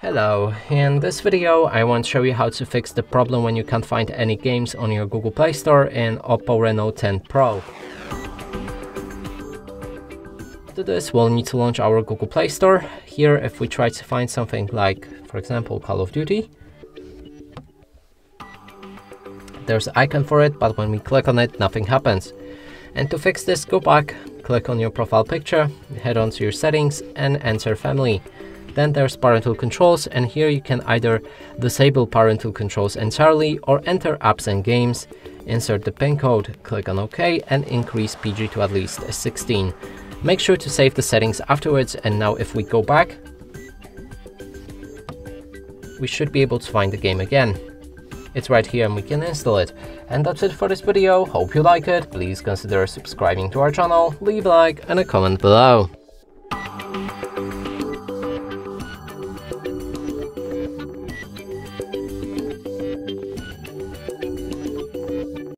Hello, in this video I want to show you how to fix the problem when you can't find any games on your Google Play Store in OPPO Reno 10 Pro. To do this, we'll need to launch our Google Play Store. Here, if we try to find something like, for example, Call of Duty, there's an icon for it, but when we click on it, nothing happens. And to fix this, go back, click on your profile picture, head on to your settings and enter Family. Then there's parental controls, and here you can either disable parental controls entirely or enter apps and games, insert the PIN code, click on OK and increase PG to at least 16. Make sure to save the settings afterwards, and now if we go back, we should be able to find the game again. It's right here and we can install it. And that's it for this video. Hope you like it. Please consider subscribing to our channel, leave a like and a comment below.